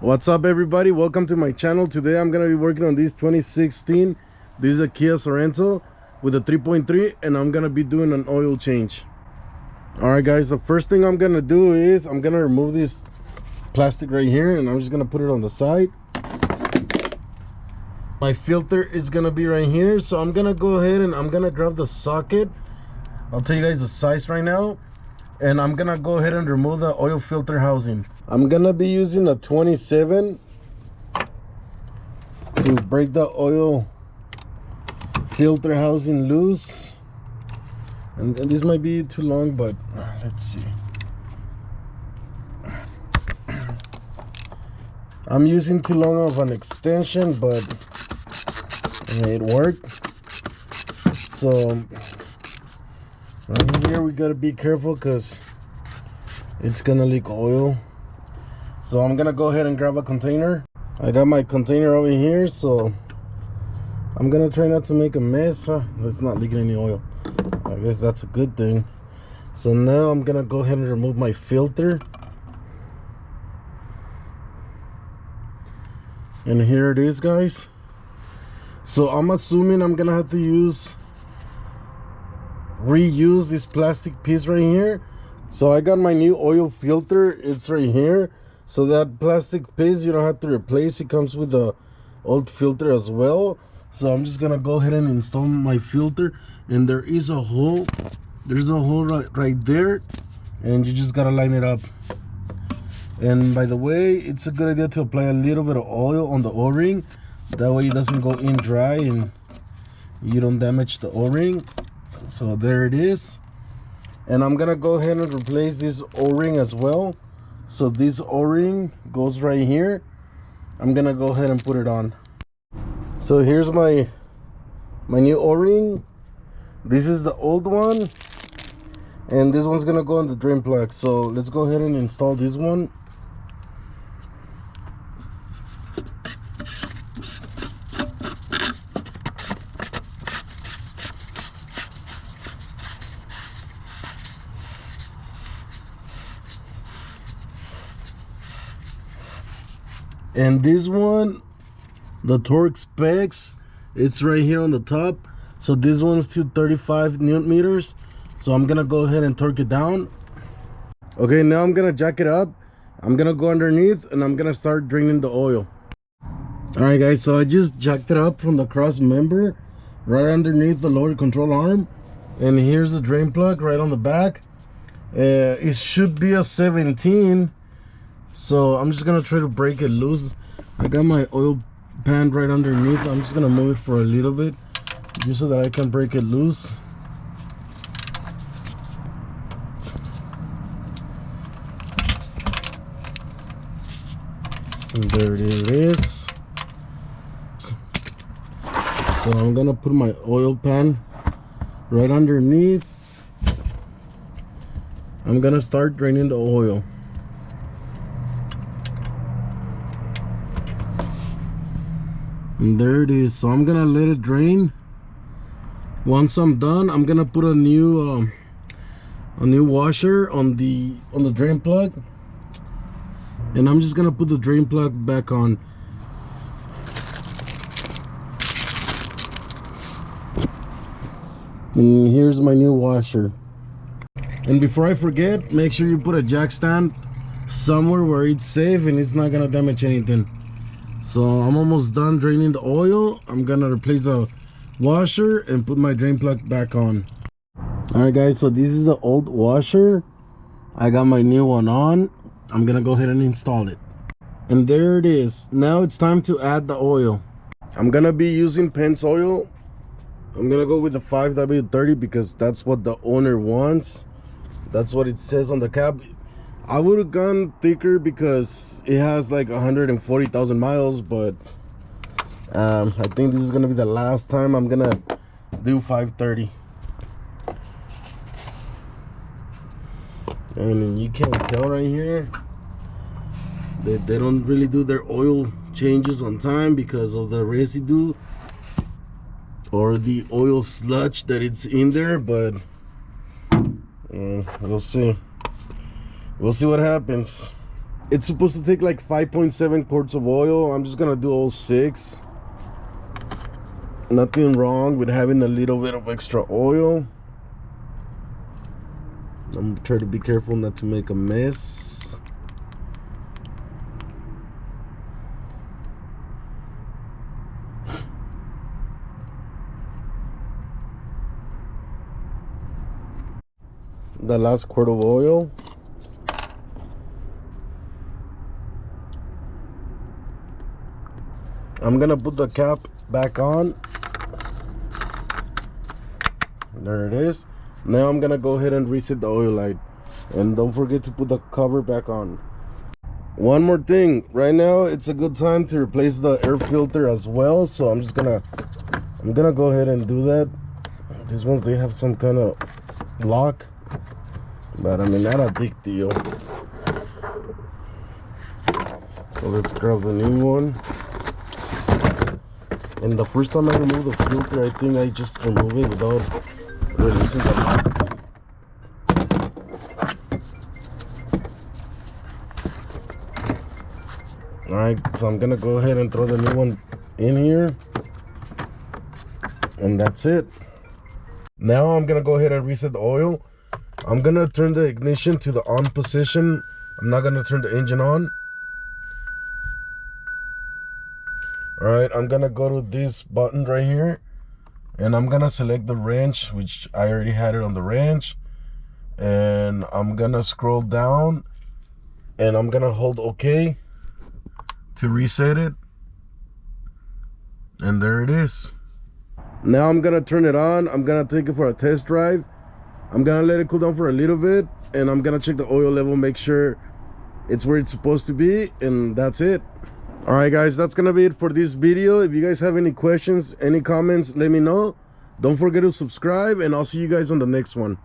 What's up, everybody? Welcome to my channel. Today I'm gonna be working on this 2016. This is a Kia Sorento with a 3.3, and I'm gonna be doing an oil change. All right, guys, the first thing I'm gonna do is I'm gonna remove this plastic right here, and I'm just gonna put it on the side. My filter is gonna be right here, so I'm gonna go ahead and I'm gonna grab the socket. I'll tell you guys the size right now, and I'm gonna go ahead and remove the oil filter housing. I'm gonna be using a 27 to break the oil filter housing loose, and this might be too long, but let's see. I'm using too long of an extension, but it worked. So right here we gotta be careful because it's gonna leak oil. So I'm gonna go ahead and grab a container. I got my container over here, so I'm gonna try not to make a mess. It's not leaking any oil. I guess that's a good thing. So now I'm gonna go ahead and remove my filter. And here it is, guys. So I'm assuming I'm gonna have to reuse this plastic piece right here. So I got my new oil filter, it's right here. So that plastic piece you don't have to replace, it comes with the old filter as well. So I'm just gonna go ahead and install my filter, and there is a hole. There's a hole right there, and you just gotta line it up. And by the way, it's a good idea to apply a little bit of oil on the O-ring. That way it doesn't go in dry and you don't damage the O-ring. So there it is. And I'm gonna go ahead and replace this O-ring as well. So this O-ring goes right here. I'm gonna go ahead and put it on. So here's my new O-ring. This is the old one, and this one's gonna go on the drain plug. So let's go ahead and install this one. And this one, the torque specs, it's right here on the top. So this one's 235 newton meters. So I'm gonna go ahead and torque it down. Okay, now I'm gonna jack it up. I'm gonna go underneath and I'm gonna start draining the oil. All right, guys, so I just jacked it up from the cross member right underneath the lower control arm. And here's the drain plug right on the back. It should be a 17. So I'm just gonna try to break it loose. I got my oil pan right underneath. I'm just gonna move it for a little bit just so that I can break it loose. And there it is. So I'm gonna put my oil pan right underneath. I'm gonna start draining the oil. And there it is. So I'm gonna let it drain. Once I'm done, I'm gonna put a new washer on the drain plug, and I'm just gonna put the drain plug back on. And here's my new washer. And before I forget, make sure you put a jack stand somewhere where it's safe and it's not gonna damage anything. So I'm almost done draining the oil. I'm gonna replace the washer and put my drain plug back on. All right, guys, so this is the old washer. I got my new one on. I'm gonna go ahead and install it. And there it is. Now it's time to add the oil. I'm gonna be using Pennzoil. I'm gonna go with the 5W30 because that's what the owner wants. That's what it says on the cap. I would have gone thicker because it has like 140,000 miles, but I think this is gonna be the last time I'm gonna do 530. And you can tell right here that they don't really do their oil changes on time because of the residue or the oil sludge that it's in there, but we'll see what happens. It's supposed to take like 5.7 quarts of oil. I'm just gonna do all 6. Nothing wrong with having a little bit of extra oil. I'm gonna try to be careful not to make a mess. The last quart of oil. I'm gonna put the cap back on. There it is. Now I'm gonna go ahead and reset the oil light, and don't forget to put the cover back on. One more thing, right now it's a good time to replace the air filter as well, so I'm gonna go ahead and do that. These ones, they have some kind of lock, but I mean, not a big deal. So let's grab the new one. And the first time I remove the filter, I think I just remove it without releasing the lock. Alright, so I'm gonna go ahead and throw the new one in here, and that's it. Now I'm gonna go ahead and reset the oil. I'm gonna turn the ignition to the on position. I'm not gonna turn the engine on. Alright, I'm gonna go to this button right here, and I'm gonna select the wrench, which I already had it on the wrench, and I'm gonna scroll down, and I'm gonna hold OK to reset it, and there it is. Now I'm gonna turn it on. I'm gonna take it for a test drive. I'm gonna let it cool down for a little bit, and I'm gonna check the oil level, make sure it's where it's supposed to be, and that's it. All right, guys, that's gonna be it for this video. If you guys have any questions, any comments, let me know. Don't forget to subscribe, and I'll see you guys on the next one.